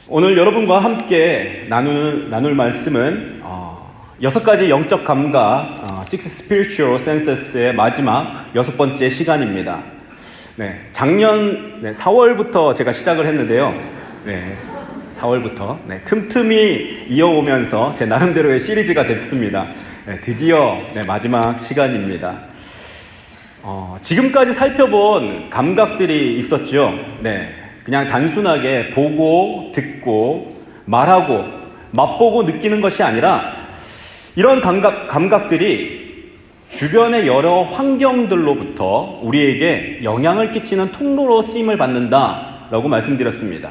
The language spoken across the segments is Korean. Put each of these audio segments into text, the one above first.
오늘 여러분과 함께 나눌 말씀은 6가지 영적 감각, Six Spiritual Senses의 마지막 6번째 시간입니다. 작년 4월부터 제가 시작을 했는데요. 4월부터 틈틈이 이어오면서 제 나름대로의 시리즈가 됐습니다. 드디어 마지막 시간입니다. 지금까지 살펴본 감각들이 있었죠. 그냥 단순하게 보고, 듣고, 말하고, 맛보고 느끼는 것이 아니라 이런 감각들이 주변의 여러 환경들로부터 우리에게 영향을 끼치는 통로로 쓰임을 받는다라고 말씀드렸습니다.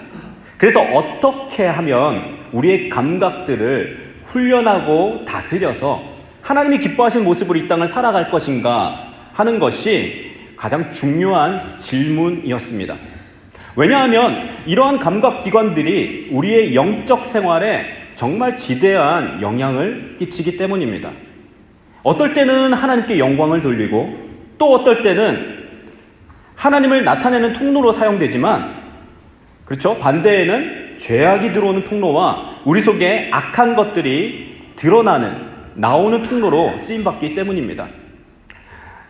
그래서 어떻게 하면 우리의 감각들을 훈련하고 다스려서 하나님이 기뻐하시는 모습으로 이 땅을 살아갈 것인가 하는 것이 가장 중요한 질문이었습니다. 왜냐하면 이러한 감각기관들이 우리의 영적 생활에 정말 지대한 영향을 끼치기 때문입니다. 어떨 때는 하나님께 영광을 돌리고 또 어떨 때는 하나님을 나타내는 통로로 사용되지만, 그렇죠? 반대에는 죄악이 들어오는 통로와 우리 속에 악한 것들이 나오는 통로로 쓰임받기 때문입니다.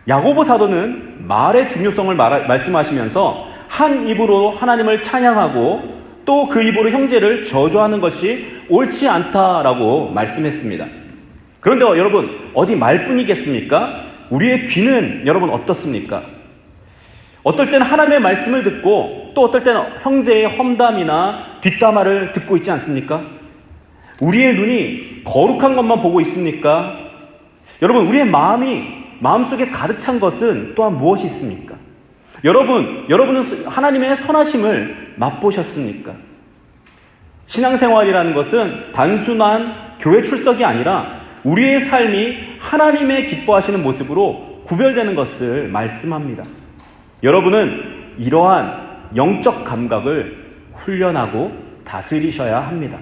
야고보 사도는 말의 중요성을 말씀하시면서 한 입으로 하나님을 찬양하고 또 그 입으로 형제를 저주하는 것이 옳지 않다라고 말씀했습니다. 그런데 여러분, 어디 말뿐이겠습니까? 우리의 귀는 여러분 어떻습니까? 어떨 때는 하나님의 말씀을 듣고 또 어떨 때는 형제의 험담이나 뒷담화를 듣고 있지 않습니까? 우리의 눈이 거룩한 것만 보고 있습니까? 여러분, 우리의 마음속에 가득 찬 것은 또한 무엇이 있습니까? 여러분은 하나님의 선하심을 맛보셨습니까? 신앙생활이라는 것은 단순한 교회 출석이 아니라 우리의 삶이 하나님의 기뻐하시는 모습으로 구별되는 것을 말씀합니다. 여러분은 이러한 영적 감각을 훈련하고 다스리셔야 합니다.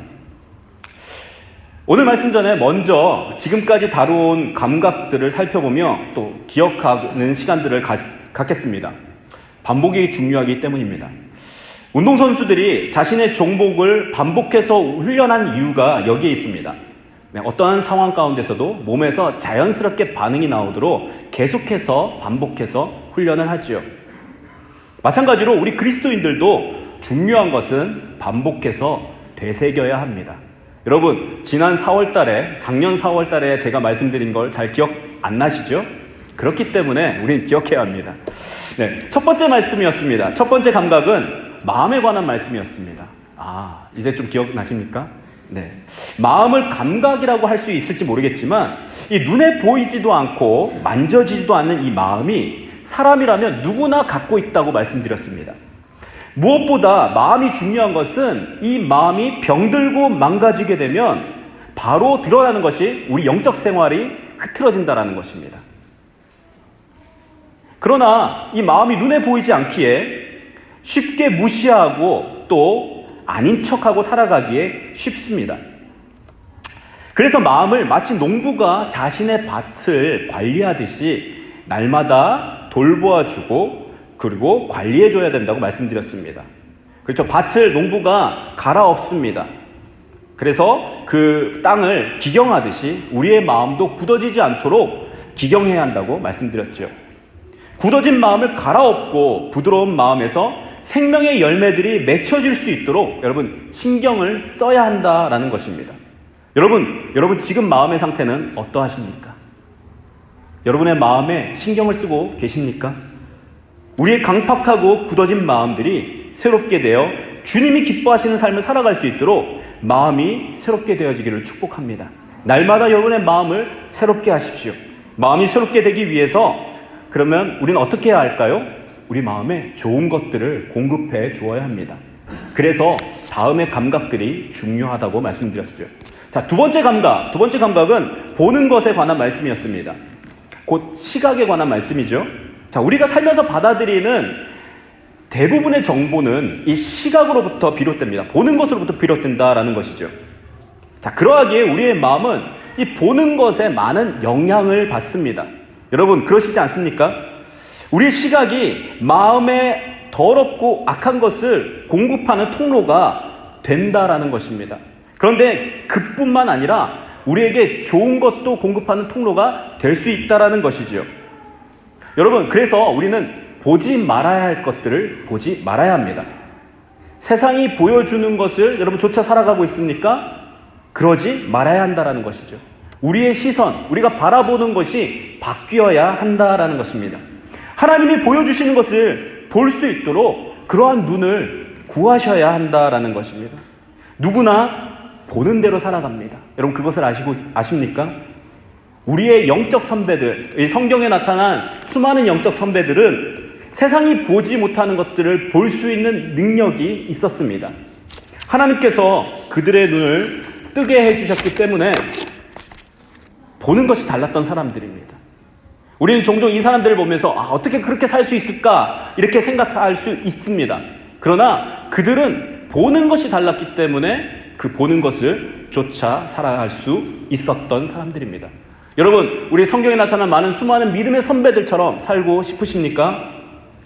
오늘 말씀 전에 먼저 지금까지 다루어온 감각들을 살펴보며 또 기억하는 시간들을 갖겠습니다. 반복이 중요하기 때문입니다. 운동선수들이 자신의 종목을 반복해서 훈련한 이유가 여기에 있습니다. 어떠한 상황 가운데서도 몸에서 자연스럽게 반응이 나오도록 계속해서 반복해서 훈련을 하지요. 마찬가지로 우리 그리스도인들도 중요한 것은 반복해서 되새겨야 합니다. 여러분, 작년 4월달에 제가 말씀드린 걸 잘 기억 안 나시죠? 그렇기 때문에 우리는 기억해야 합니다. 첫 번째 말씀이었습니다. 첫 번째 감각은 마음에 관한 말씀이었습니다. 이제 좀 기억나십니까? 마음을 감각이라고 할 수 있을지 모르겠지만 이 눈에 보이지도 않고 만져지지도 않는 이 마음이 사람이라면 누구나 갖고 있다고 말씀드렸습니다. 무엇보다 마음이 중요한 것은 이 마음이 병들고 망가지게 되면 바로 드러나는 것이 우리 영적 생활이 흐트러진다라는 것입니다. 그러나 이 마음이 눈에 보이지 않기에 쉽게 무시하고 또 아닌 척하고 살아가기에 쉽습니다. 그래서 마음을 마치 농부가 자신의 밭을 관리하듯이 날마다 돌보아주고 그리고 관리해줘야 된다고 말씀드렸습니다. 그렇죠? 밭을 농부가 갈아엎습니다. 그래서 그 땅을 기경하듯이 우리의 마음도 굳어지지 않도록 기경해야 한다고 말씀드렸죠. 굳어진 마음을 갈아엎고 부드러운 마음에서 생명의 열매들이 맺혀질 수 있도록 여러분 신경을 써야 한다라는 것입니다. 여러분 지금 마음의 상태는 어떠하십니까? 여러분의 마음에 신경을 쓰고 계십니까? 우리의 강팍하고 굳어진 마음들이 새롭게 되어 주님이 기뻐하시는 삶을 살아갈 수 있도록 마음이 새롭게 되어지기를 축복합니다. 날마다 여러분의 마음을 새롭게 하십시오. 마음이 새롭게 되기 위해서 그러면 우리는 어떻게 해야 할까요? 우리 마음에 좋은 것들을 공급해 주어야 합니다. 그래서 다음의 감각들이 중요하다고 말씀드렸죠. 두 번째 감각은 보는 것에 관한 말씀이었습니다. 곧 시각에 관한 말씀이죠. 우리가 살면서 받아들이는 대부분의 정보는 이 시각으로부터 비롯됩니다. 보는 것으로부터 비롯된다라는 것이죠. 그러하기에 우리의 마음은 이 보는 것에 많은 영향을 받습니다. 여러분, 그러시지 않습니까? 우리의 시각이 마음에 더럽고 악한 것을 공급하는 통로가 된다라는 것입니다. 그런데 그뿐만 아니라 우리에게 좋은 것도 공급하는 통로가 될 수 있다라는 것이지요. 여러분, 그래서 우리는 보지 말아야 할 것들을 보지 말아야 합니다. 세상이 보여주는 것을 여러분 쫓아 살아가고 있습니까? 그러지 말아야 한다라는 것이죠. 우리의 시선, 우리가 바라보는 것이 바뀌어야 한다라는 것입니다. 하나님이 보여주시는 것을 볼 수 있도록 그러한 눈을 구하셔야 한다라는 것입니다. 누구나 보는 대로 살아갑니다. 여러분 그것을 아십니까? 우리의 영적 선배들, 이 성경에 나타난 수많은 영적 선배들은 세상이 보지 못하는 것들을 볼 수 있는 능력이 있었습니다. 하나님께서 그들의 눈을 뜨게 해주셨기 때문에 보는 것이 달랐던 사람들입니다. 우리는 종종 이 사람들을 보면서 어떻게 그렇게 살 수 있을까 이렇게 생각할 수 있습니다. 그러나 그들은 보는 것이 달랐기 때문에 그 보는 것을 쫓아 살아갈 수 있었던 사람들입니다. 여러분, 우리 성경에 나타난 많은 수많은 믿음의 선배들처럼 살고 싶으십니까?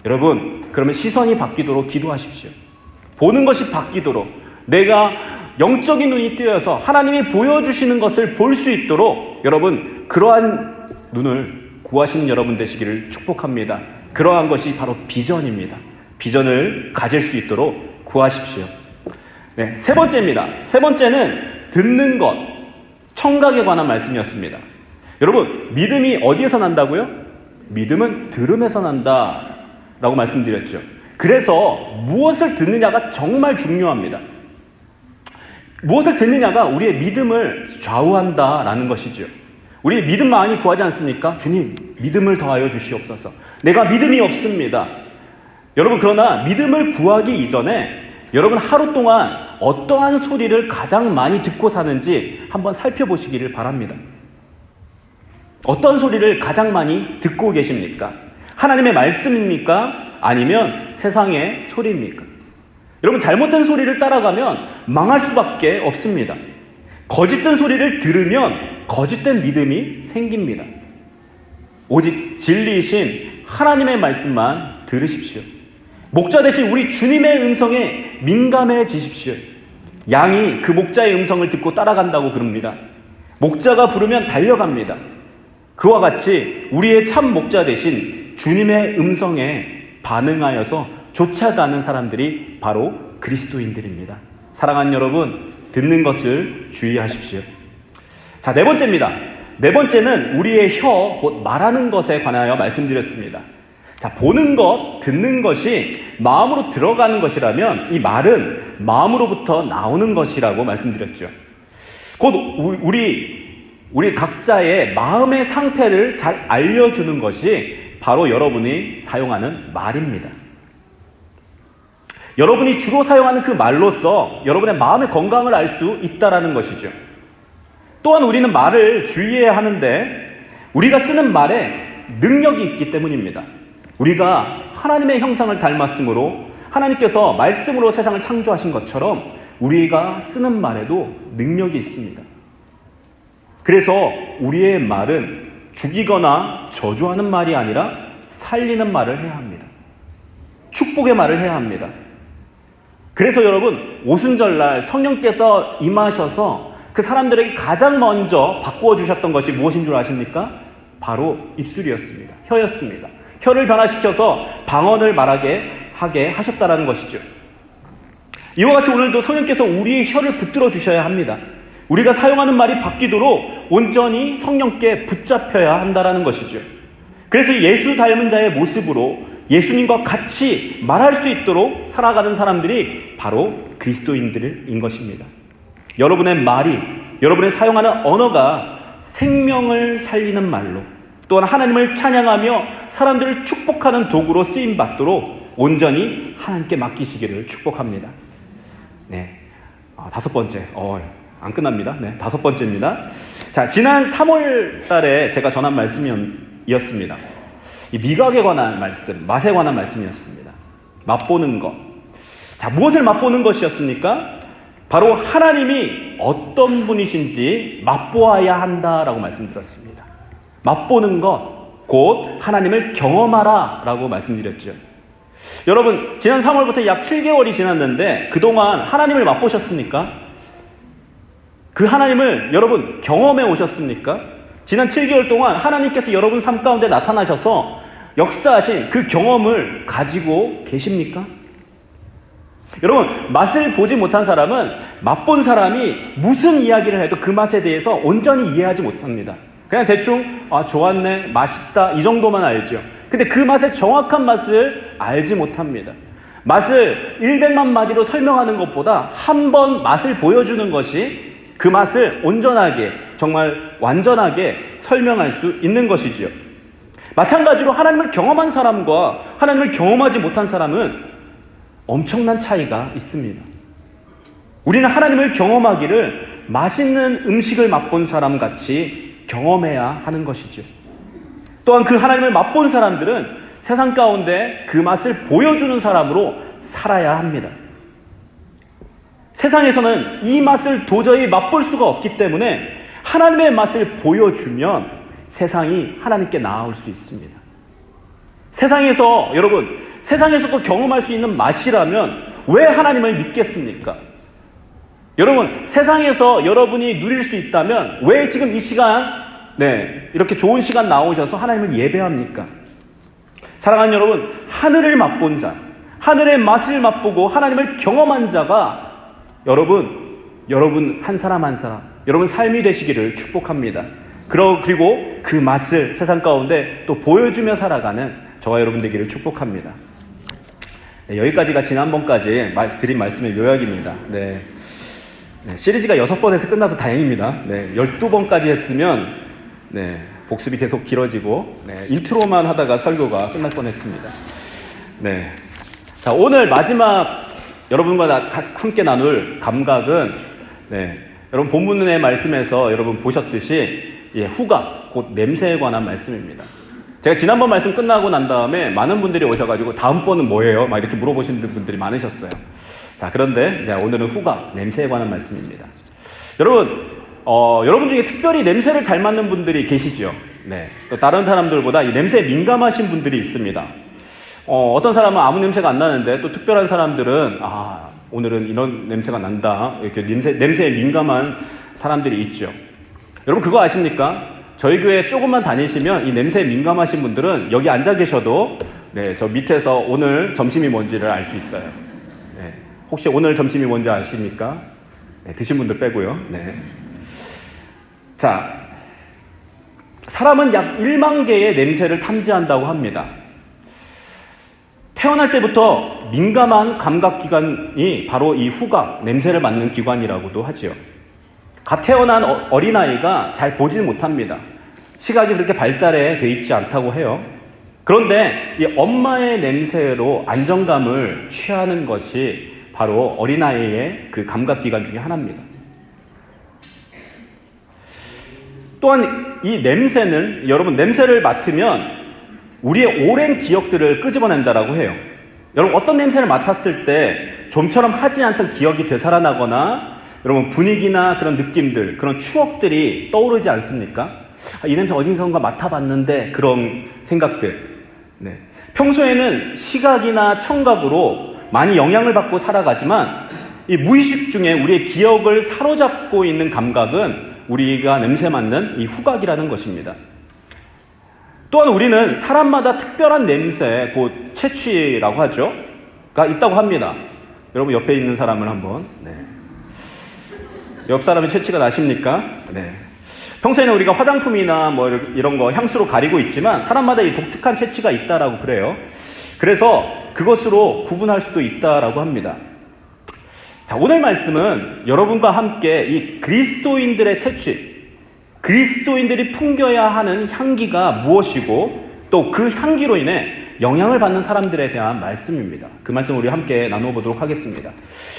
여러분, 그러면 시선이 바뀌도록 기도하십시오. 보는 것이 바뀌도록 내가 영적인 눈이 뜨여서 하나님이 보여주시는 것을 볼 수 있도록 여러분 그러한 눈을 구하시는 여러분 되시기를 축복합니다. 그러한 것이 바로 비전입니다. 비전을 가질 수 있도록 구하십시오. 네, 세 번째입니다. 세 번째는 듣는 것, 청각에 관한 말씀이었습니다. 여러분, 믿음이 어디에서 난다고요? 믿음은 들음에서 난다라고 말씀드렸죠. 그래서 무엇을 듣느냐가 정말 중요합니다. 무엇을 듣느냐가 우리의 믿음을 좌우한다라는 것이죠. 우리 믿음 많이 구하지 않습니까? 주님, 믿음을 더하여 주시옵소서. 내가 믿음이 없습니다. 여러분, 그러나 믿음을 구하기 이전에 여러분 하루 동안 어떠한 소리를 가장 많이 듣고 사는지 한번 살펴보시기를 바랍니다. 어떤 소리를 가장 많이 듣고 계십니까? 하나님의 말씀입니까? 아니면 세상의 소리입니까? 여러분, 잘못된 소리를 따라가면 망할 수밖에 없습니다. 거짓된 소리를 들으면 거짓된 믿음이 생깁니다. 오직 진리이신 하나님의 말씀만 들으십시오. 목자 되신 우리 주님의 음성에 민감해지십시오. 양이 그 목자의 음성을 듣고 따라간다고 그럽니다. 목자가 부르면 달려갑니다. 그와 같이 우리의 참 목자 되신 주님의 음성에 반응하여서 쫓아가는 사람들이 바로 그리스도인들입니다. 사랑하는 여러분, 듣는 것을 주의하십시오. 자, 네 번째입니다. 네 번째는 우리의 혀, 곧 말하는 것에 관하여 말씀드렸습니다. 자, 보는 것, 듣는 것이 마음으로 들어가는 것이라면 이 말은 마음으로부터 나오는 것이라고 말씀드렸죠. 곧 우리 각자의 마음의 상태를 잘 알려주는 것이 바로 여러분이 사용하는 말입니다. 여러분이 주로 사용하는 그 말로써 여러분의 마음의 건강을 알 수 있다는 것이죠. 또한 우리는 말을 주의해야 하는데 우리가 쓰는 말에 능력이 있기 때문입니다. 우리가 하나님의 형상을 닮았으므로 하나님께서 말씀으로 세상을 창조하신 것처럼 우리가 쓰는 말에도 능력이 있습니다. 그래서 우리의 말은 죽이거나 저주하는 말이 아니라 살리는 말을 해야 합니다. 축복의 말을 해야 합니다. 그래서 여러분, 오순절날 성령께서 임하셔서 그 사람들에게 가장 먼저 바꾸어 주셨던 것이 무엇인 줄 아십니까? 바로 입술이었습니다. 혀였습니다. 혀를 변화시켜서 방언을 말하게 하게 하셨다는 것이죠. 이와 같이 오늘도 성령께서 우리의 혀를 붙들어 주셔야 합니다. 우리가 사용하는 말이 바뀌도록 온전히 성령께 붙잡혀야 한다는 것이죠. 그래서 예수 닮은 자의 모습으로 예수님과 같이 말할 수 있도록 살아가는 사람들이 바로 그리스도인들인 것입니다. 여러분의 말이, 여러분의 사용하는 언어가 생명을 살리는 말로, 또한 하나님을 찬양하며 사람들을 축복하는 도구로 쓰임받도록 온전히 하나님께 맡기시기를 축복합니다. 네, 다섯 번째, 안 끝납니다. 네, 다섯 번째입니다. 자, 지난 3월 달에 제가 전한 말씀이었습니다. 이 미각에 관한 말씀, 맛에 관한 말씀이었습니다. 맛보는 것. 자, 무엇을 맛보는 것이었습니까? 바로 하나님이 어떤 분이신지 맛보아야 한다라고 말씀드렸습니다. 맛보는 것, 곧 하나님을 경험하라 라고 말씀드렸죠. 여러분, 지난 3월부터 약 7개월이 지났는데 그동안 하나님을 맛보셨습니까? 그 하나님을 여러분 경험해 오셨습니까? 지난 7개월 동안 하나님께서 여러분 삶 가운데 나타나셔서 역사하신 그 경험을 가지고 계십니까? 여러분, 맛을 보지 못한 사람은 맛본 사람이 무슨 이야기를 해도 그 맛에 대해서 온전히 이해하지 못합니다. 그냥 대충 좋았네, 맛있다 이 정도만 알죠. 근데 그 맛의 정확한 맛을 알지 못합니다. 맛을 100만 마디로 설명하는 것보다 한 번 맛을 보여주는 것이 그 맛을 온전하게, 정말 완전하게 설명할 수 있는 것이지요. 마찬가지로 하나님을 경험한 사람과 하나님을 경험하지 못한 사람은 엄청난 차이가 있습니다. 우리는 하나님을 경험하기를 맛있는 음식을 맛본 사람 같이 경험해야 하는 것이죠. 또한 그 하나님을 맛본 사람들은 세상 가운데 그 맛을 보여주는 사람으로 살아야 합니다. 세상에서는 이 맛을 도저히 맛볼 수가 없기 때문에 하나님의 맛을 보여주면 세상이 하나님께 나아올 수 있습니다. 세상에서 여러분, 세상에서도 경험할 수 있는 맛이라면 왜 하나님을 믿겠습니까? 여러분, 세상에서 여러분이 누릴 수 있다면 왜 지금 이 시간 이렇게 좋은 시간 나오셔서 하나님을 예배합니까? 사랑하는 여러분, 하늘을 맛본 자, 하늘의 맛을 맛보고 하나님을 경험한 자가 여러분 한 사람 한 사람, 여러분 삶이 되시기를 축복합니다. 그리고 그 맛을 세상 가운데 또 보여주며 살아가는 저와 여러분 되기를 축복합니다. 여기까지가 지난번까지 드린 말씀의 요약입니다. 시리즈가 6번에서 끝나서 다행입니다. 12번까지 했으면 복습이 계속 길어지고 인트로만 하다가 설교가 끝날 뻔했습니다. 자, 오늘 마지막 여러분과 함께 나눌 감각은 여러분 본문의 말씀에서 여러분 보셨듯이 후각, 곧 냄새에 관한 말씀입니다. 제가 지난번 말씀 끝나고 난 다음에 많은 분들이 오셔가지고 다음번은 뭐예요? 막 이렇게 물어보시는 분들이 많으셨어요. 자, 그런데 오늘은 후각, 냄새에 관한 말씀입니다. 여러분 중에 특별히 냄새를 잘 맡는 분들이 계시죠? 또 다른 사람들보다 이 냄새에 민감하신 분들이 있습니다. 어떤 사람은 아무 냄새가 안 나는데 또 특별한 사람들은 오늘은 이런 냄새가 난다. 이렇게 냄새에 민감한 사람들이 있죠. 여러분 그거 아십니까? 저희 교회 조금만 다니시면 이 냄새에 민감하신 분들은 여기 앉아 계셔도 저 밑에서 오늘 점심이 뭔지를 알 수 있어요. 혹시 오늘 점심이 뭔지 아십니까? 드신 분들 빼고요. 자, 사람은 약 1만 개의 냄새를 탐지한다고 합니다. 태어날 때부터 민감한 감각기관이 바로 이 후각, 냄새를 맡는 기관이라고도 하지요. 갓 태어난 어린아이가 잘 보지는 못합니다. 시각이 그렇게 발달해 돼 있지 않다고 해요. 그런데 이 엄마의 냄새로 안정감을 취하는 것이 바로 어린아이의 그 감각기관 중에 하나입니다. 또한 이 냄새는 여러분 냄새를 맡으면 우리의 오랜 기억들을 끄집어낸다라고 해요. 여러분 어떤 냄새를 맡았을 때 좀처럼 하지 않던 기억이 되살아나거나 여러분 분위기나 그런 느낌들, 그런 추억들이 떠오르지 않습니까? 이 냄새 어디선가 맡아봤는데 그런 생각들. 평소에는 시각이나 청각으로 많이 영향을 받고 살아가지만 이 무의식 중에 우리의 기억을 사로잡고 있는 감각은 우리가 냄새 맡는 이 후각이라는 것입니다. 또한 우리는 사람마다 특별한 냄새, 곧 체취라고 하죠. 가 있다고 합니다. 여러분 옆에 있는 사람을 한번 옆 사람의 체취가 나십니까? 평소에는 우리가 화장품이나 뭐 이런 거 향수로 가리고 있지만 사람마다 이 독특한 체취가 있다라고 그래요. 그래서 그것으로 구분할 수도 있다라고 합니다. 자, 오늘 말씀은 여러분과 함께 이 그리스도인들의 체취, 그리스도인들이 풍겨야 하는 향기가 무엇이고 또 그 향기로 인해 영향을 받는 사람들에 대한 말씀입니다. 그 말씀 우리 함께 나눠보도록 하겠습니다.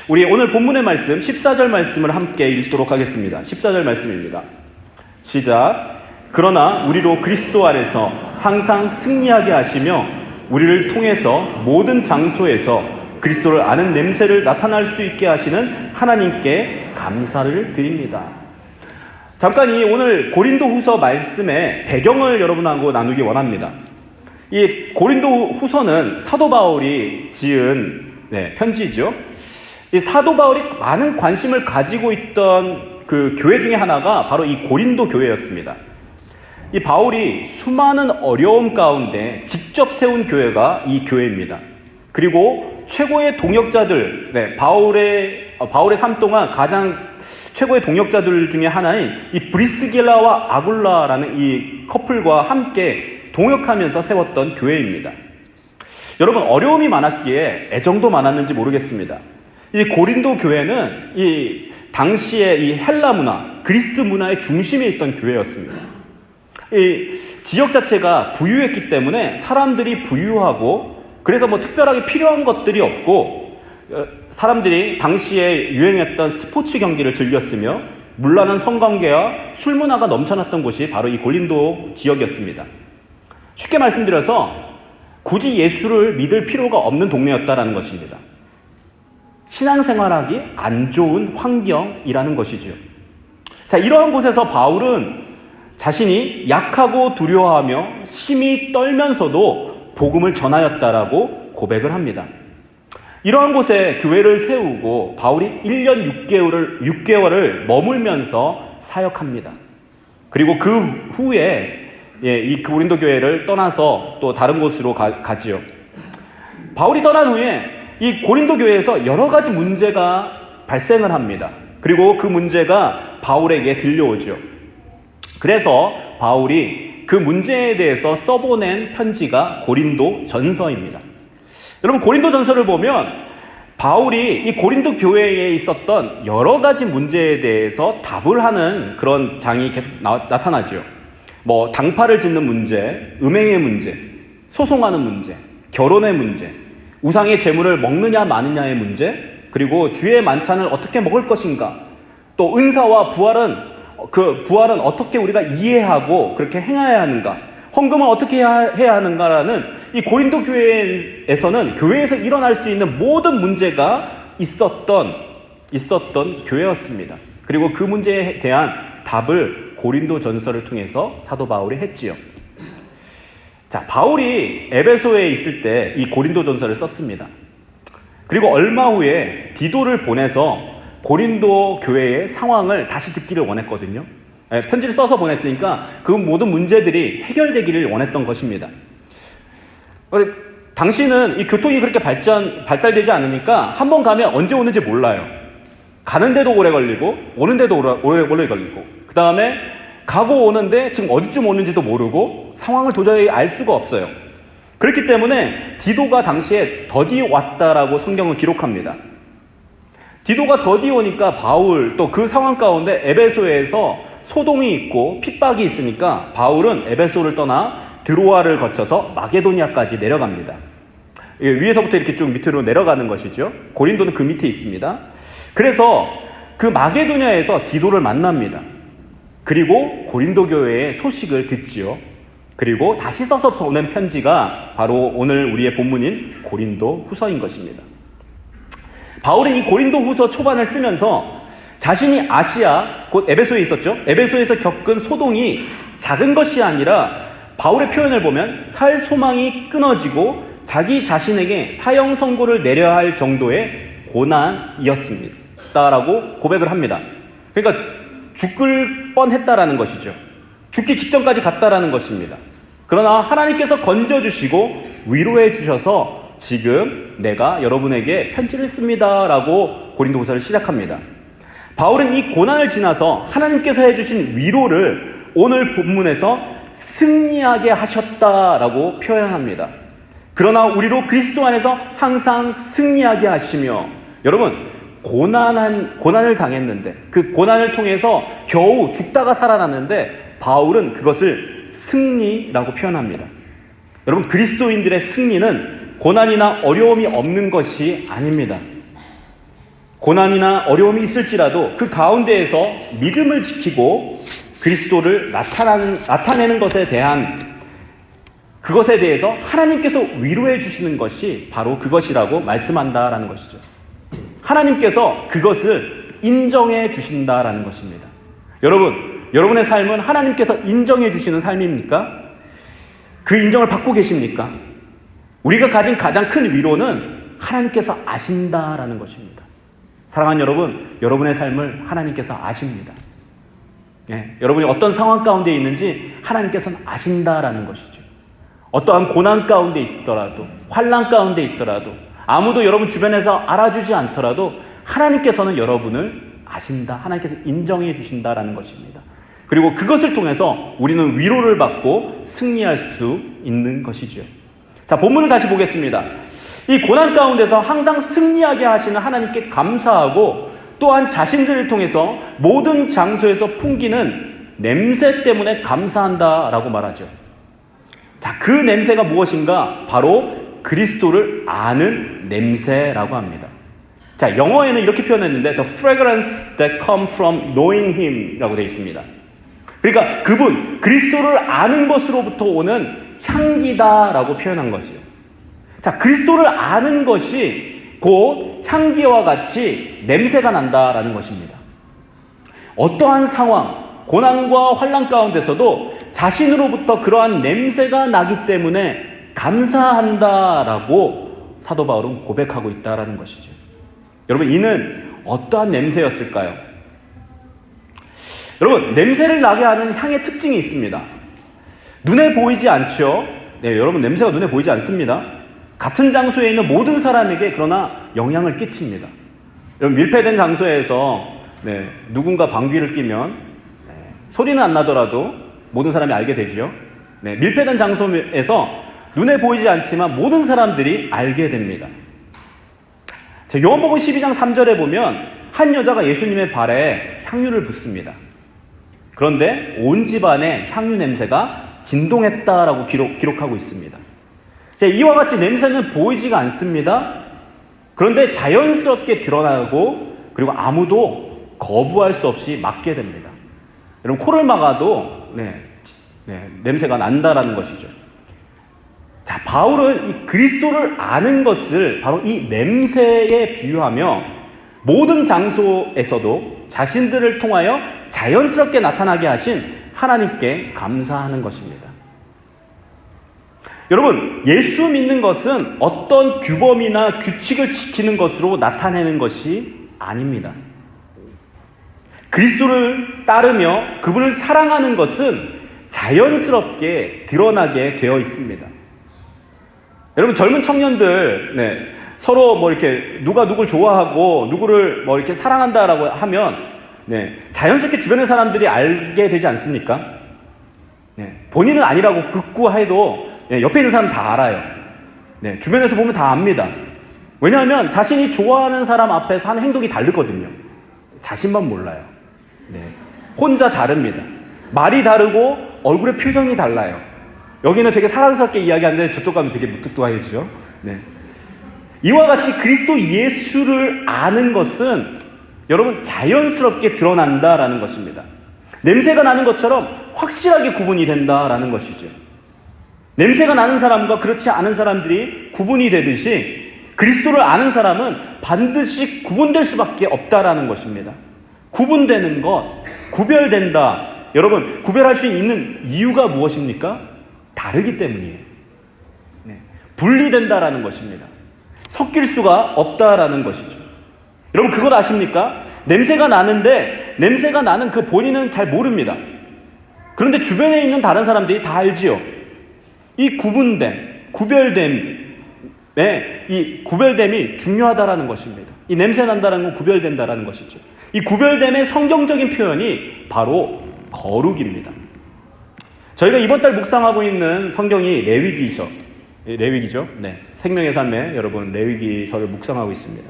우리 오늘 본문의 말씀 14절 말씀을 함께 읽도록 하겠습니다. 14절 말씀입니다. 시작. 그러나 우리로 그리스도 안에서 항상 승리하게 하시며 우리를 통해서 모든 장소에서 그리스도를 아는 냄새를 나타날 수 있게 하시는 하나님께 감사를 드립니다. 잠깐 이 오늘 고린도후서 말씀의 배경을 여러분하고 나누기 원합니다. 이 고린도 후서는 사도 바울이 지은 편지죠. 이 사도 바울이 많은 관심을 가지고 있던 그 교회 중에 하나가 바로 이 고린도 교회였습니다. 이 바울이 수많은 어려움 가운데 직접 세운 교회가 이 교회입니다. 그리고 최고의 동역자들, 바울의 삶 동안 가장 최고의 동역자들 중에 하나인 이 브리스길라와 아굴라라는 이 커플과 함께 동역하면서 세웠던 교회입니다. 여러분, 어려움이 많았기에 애정도 많았는지 모르겠습니다. 이 고린도 교회는 이 당시의 이 헬라 문화, 그리스 문화의 중심에 있던 교회였습니다. 이 지역 자체가 부유했기 때문에 사람들이 부유하고, 그래서 특별하게 필요한 것들이 없고, 사람들이 당시에 유행했던 스포츠 경기를 즐겼으며 문란한 성관계와 술 문화가 넘쳐났던 곳이 바로 이 고린도 지역이었습니다. 쉽게 말씀드려서 굳이 예수를 믿을 필요가 없는 동네였다라는 것입니다. 신앙생활하기 안 좋은 환경이라는 것이죠. 자, 이러한 곳에서 바울은 자신이 약하고 두려워하며 심히 떨면서도 복음을 전하였다라고 고백을 합니다. 이러한 곳에 교회를 세우고 바울이 1년 6개월을 머물면서 사역합니다. 그리고 그 후에 이 고린도 교회를 떠나서 또 다른 곳으로 가지요. 바울이 떠난 후에 이 고린도 교회에서 여러 가지 문제가 발생을 합니다. 그리고 그 문제가 바울에게 들려오죠. 그래서 바울이 그 문제에 대해서 써보낸 편지가 고린도 전서입니다. 여러분, 고린도 전서를 보면 바울이 이 고린도 교회에 있었던 여러 가지 문제에 대해서 답을 하는 그런 장이 계속 나타나죠. 당파를 짓는 문제, 음행의 문제, 소송하는 문제, 결혼의 문제, 우상의 재물을 먹느냐 마느냐의 문제, 그리고 주의 만찬을 어떻게 먹을 것인가, 또 은사와 부활은 어떻게 우리가 이해하고 그렇게 행해야 하는가, 헌금은 어떻게 해야 하는가라는 이 고린도 교회에서는 교회에서 일어날 수 있는 모든 문제가 있었던 교회였습니다. 그리고 그 문제에 대한 답을 고린도 전서를 통해서 사도 바울이 했지요. 자, 바울이 에베소에 있을 때 이 고린도 전서를 썼습니다. 그리고 얼마 후에 디도를 보내서 고린도 교회의 상황을 다시 듣기를 원했거든요. 편지를 써서 보냈으니까 그 모든 문제들이 해결되기를 원했던 것입니다. 당시는 이 교통이 그렇게 발달되지 않으니까 한 번 가면 언제 오는지 몰라요. 가는데도 오래 걸리고 오는데도 오래 걸리고, 그 다음에 가고 오는데 지금 어디쯤 오는지도 모르고 상황을 도저히 알 수가 없어요. 그렇기 때문에 디도가 당시에 더디 왔다라고 성경은 기록합니다. 디도가 더디 오니까 바울 또 그 상황 가운데 에베소에서 소동이 있고 핍박이 있으니까 바울은 에베소를 떠나 드로아를 거쳐서 마게도니아까지 내려갑니다. 위에서부터 이렇게 쭉 밑으로 내려가는 것이죠. 고린도는 그 밑에 있습니다. 그래서 그 마게도니아에서 디도를 만납니다. 그리고 고린도 교회의 소식을 듣지요. 그리고 다시 써서 보낸 편지가 바로 오늘 우리의 본문인 고린도 후서인 것입니다. 바울은 이 고린도 후서 초반을 쓰면서 자신이 아시아, 곧 에베소에 있었죠. 에베소에서 겪은 소동이 작은 것이 아니라 바울의 표현을 보면 살 소망이 끊어지고 자기 자신에게 사형 선고를 내려야 할 정도의 고난이었습니다 라고 고백을 합니다. 그러니까 죽을 뻔했다라는 것이죠. 죽기 직전까지 갔다라는 것입니다. 그러나 하나님께서 건져주시고 위로해 주셔서 지금 내가 여러분에게 편지를 씁니다 라고 고린도후서를 시작합니다. 바울은 이 고난을 지나서 하나님께서 해주신 위로를 오늘 본문에서 승리하게 하셨다라고 표현합니다. 그러나 우리로 그리스도 안에서 항상 승리하게 하시며, 여러분, 고난을 당했는데 그 고난을 통해서 겨우 죽다가 살아났는데 바울은 그것을 승리라고 표현합니다. 여러분, 그리스도인들의 승리는 고난이나 어려움이 없는 것이 아닙니다. 고난이나 어려움이 있을지라도 그 가운데에서 믿음을 지키고 그리스도를 나타내는 것에 그것에 대해서 하나님께서 위로해 주시는 것이 바로 그것이라고 말씀한다라는 것이죠. 하나님께서 그것을 인정해 주신다라는 것입니다. 여러분의 삶은 하나님께서 인정해 주시는 삶입니까? 그 인정을 받고 계십니까? 우리가 가진 가장 큰 위로는 하나님께서 아신다라는 것입니다. 사랑하는 여러분, 여러분의 삶을 하나님께서 아십니다. 여러분이 어떤 상황 가운데 있는지 하나님께서는 아신다라는 것이죠. 어떠한 고난 가운데 있더라도, 환난 가운데 있더라도, 아무도 여러분 주변에서 알아주지 않더라도 하나님께서는 여러분을 아신다, 하나님께서 인정해 주신다라는 것입니다. 그리고 그것을 통해서 우리는 위로를 받고 승리할 수 있는 것이죠. 자, 본문을 다시 보겠습니다. 이 고난 가운데서 항상 승리하게 하시는 하나님께 감사하고, 또한 자신들을 통해서 모든 장소에서 풍기는 냄새 때문에 감사한다라고 말하죠. 자, 그 냄새가 무엇인가? 바로 그리스도를 아는 냄새라고 합니다. 자, 영어에는 이렇게 표현했는데 The fragrance that comes from knowing him 라고 되어 있습니다. 그러니까 그분, 그리스도를 아는 것으로부터 오는 향기다라고 표현한 것이에요. 자, 그리스도를 아는 것이 곧 향기와 같이 냄새가 난다라는 것입니다. 어떠한 상황, 고난과 환난 가운데서도 자신으로부터 그러한 냄새가 나기 때문에 감사한다라고 사도 바울은 고백하고 있다라는 것이죠. 여러분, 이는 어떠한 냄새였을까요? 여러분, 냄새를 나게 하는 향의 특징이 있습니다. 눈에 보이지 않죠? 네, 여러분, 냄새가 눈에 보이지 않습니다. 같은 장소에 있는 모든 사람에게 그러나 영향을 끼칩니다. 여러분, 밀폐된 장소에서 누군가 방귀를 뀌면 소리는 안 나더라도 모든 사람이 알게 되죠. 밀폐된 장소에서 눈에 보이지 않지만 모든 사람들이 알게 됩니다. 요한복음 12장 3절에 보면 한 여자가 예수님의 발에 향유를 붓습니다. 그런데 온 집안에 향유 냄새가 진동했다라고 기록하고 있습니다. 이와 같이 냄새는 보이지가 않습니다. 그런데 자연스럽게 드러나고, 그리고 아무도 거부할 수 없이 맡게 됩니다. 여러분, 코를 막아도 냄새가 난다라는 것이죠. 자, 바울은 이 그리스도를 아는 것을 바로 이 냄새에 비유하며 모든 장소에서도 자신들을 통하여 자연스럽게 나타나게 하신 하나님께 감사하는 것입니다. 여러분, 예수 믿는 것은 어떤 규범이나 규칙을 지키는 것으로 나타내는 것이 아닙니다. 그리스도를 따르며 그분을 사랑하는 것은 자연스럽게 드러나게 되어 있습니다. 여러분, 젊은 청년들, 서로 이렇게 누가 누굴 좋아하고 누구를 이렇게 사랑한다라고 하면, 자연스럽게 주변의 사람들이 알게 되지 않습니까? 본인은 아니라고 극구해도 옆에 있는 사람 다 알아요. 주변에서 보면 다 압니다. 왜냐하면 자신이 좋아하는 사람 앞에서 하는 행동이 다르거든요. 자신만 몰라요. 혼자 다릅니다. 말이 다르고 얼굴의 표정이 달라요. 여기는 되게 사랑스럽게 이야기하는데 저쪽 가면 되게 무뚝뚝해지죠. 이와 같이 그리스도 예수를 아는 것은 여러분 자연스럽게 드러난다라는 것입니다. 냄새가 나는 것처럼 확실하게 구분이 된다라는 것이죠. 냄새가 나는 사람과 그렇지 않은 사람들이 구분이 되듯이 그리스도를 아는 사람은 반드시 구분될 수밖에 없다라는 것입니다. 구분되는 것, 구별된다. 여러분, 구별할 수 있는 이유가 무엇입니까? 다르기 때문이에요. 분리된다라는 것입니다. 섞일 수가 없다라는 것이죠. 여러분, 그것 아십니까? 냄새가 나는데 냄새가 나는 그 본인은 잘 모릅니다. 그런데 주변에 있는 다른 사람들이 다 알지요. 이 구별됨이 중요하다라는 것입니다. 이 냄새 난다는 건 구별된다라는 것이죠. 이 구별됨의 성경적인 표현이 바로 거룩입니다. 저희가 이번 달 묵상하고 있는 성경이 레위기죠. 생명의 삶에 여러분 레위기서를 묵상하고 있습니다.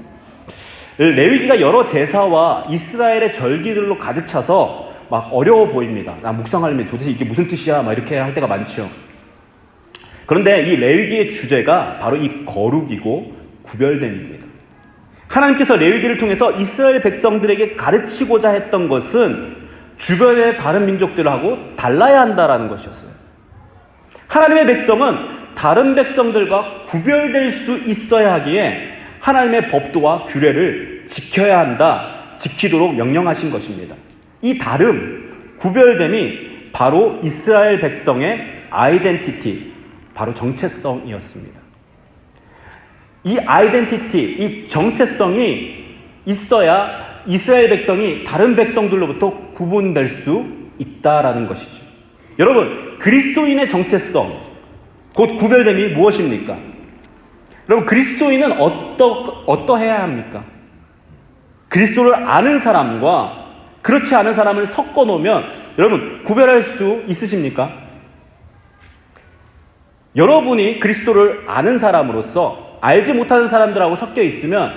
레위기가 여러 제사와 이스라엘의 절기들로 가득 차서 막 어려워 보입니다. 나 묵상하려면 도대체 이게 무슨 뜻이야? 막 이렇게 할 때가 많죠. 그런데 이 레위기의 주제가 바로 이 거룩이고 구별됨입니다. 하나님께서 레위기를 통해서 이스라엘 백성들에게 가르치고자 했던 것은 주변의 다른 민족들하고 달라야 한다라는 것이었어요. 하나님의 백성은 다른 백성들과 구별될 수 있어야 하기에 하나님의 법도와 규례를 지켜야 한다, 지키도록 명령하신 것입니다. 이 다름, 구별됨이 바로 이스라엘 백성의 아이덴티티, 바로 정체성이었습니다. 이 아이덴티티, 이 정체성이 있어야 이스라엘 백성이 다른 백성들로부터 구분될 수 있다라는 것이죠. 여러분, 그리스도인의 정체성, 곧 구별됨이 무엇입니까? 여러분, 그리스도인은 어떠해야 합니까? 그리스도를 아는 사람과 그렇지 않은 사람을 섞어 놓으면 여러분, 구별할 수 있으십니까? 여러분이 그리스도를 아는 사람으로서 알지 못하는 사람들하고 섞여 있으면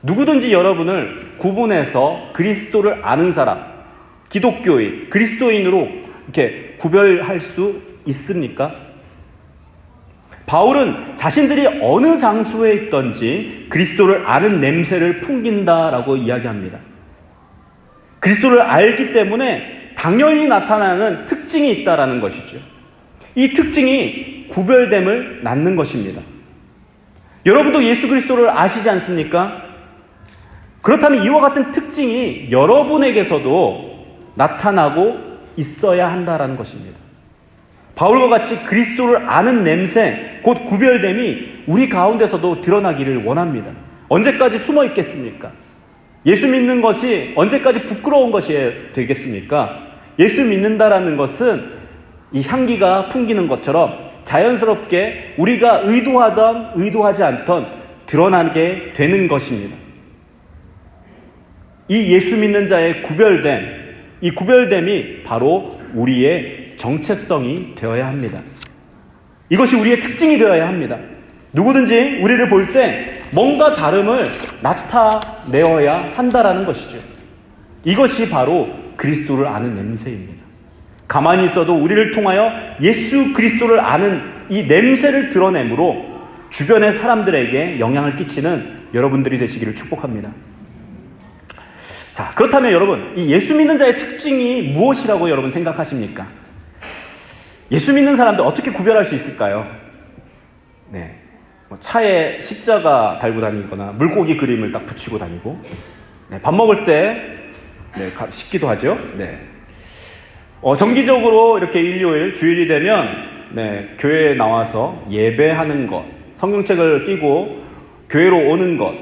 누구든지 여러분을 구분해서 그리스도를 아는 사람, 기독교인, 그리스도인으로 이렇게 구별할 수 있습니까? 바울은 자신들이 어느 장소에 있든지 그리스도를 아는 냄새를 풍긴다라고 이야기합니다. 그리스도를 알기 때문에 당연히 나타나는 특징이 있다라는 것이죠. 이 특징이 구별됨을 낳는 것입니다. 여러분도 예수 그리스도를 아시지 않습니까? 그렇다면 이와 같은 특징이 여러분에게서도 나타나고 있어야 한다라는 것입니다. 바울과 같이 그리스도를 아는 냄새, 곧 구별됨이 우리 가운데서도 드러나기를 원합니다. 언제까지 숨어 있겠습니까? 예수 믿는 것이 언제까지 부끄러운 것이 되겠습니까? 예수 믿는다라는 것은 이 향기가 풍기는 것처럼 자연스럽게 우리가 의도하던 의도하지 않던 드러나게 되는 것입니다. 이 예수 믿는 자의 구별됨, 이 구별됨이 바로 우리의 정체성이 되어야 합니다. 이것이 우리의 특징이 되어야 합니다. 누구든지 우리를 볼 때 뭔가 다름을 나타내어야 한다라는 것이죠. 이것이 바로 그리스도를 아는 냄새입니다. 가만히 있어도 우리를 통하여 예수 그리스도를 아는 이 냄새를 드러내므로 주변의 사람들에게 영향을 끼치는 여러분들이 되시기를 축복합니다. 자, 그렇다면 여러분, 이 예수 믿는 자의 특징이 무엇이라고 여러분 생각하십니까? 예수 믿는 사람들 어떻게 구별할 수 있을까요? 네, 차에 십자가 달고 다니거나 물고기 그림을 딱 붙이고 다니고, 네, 밥 먹을 때 씻기도 하죠. 네. 정기적으로 이렇게 일요일, 주일이 되면 교회에 나와서 예배하는 것, 성경책을 끼고 교회로 오는 것.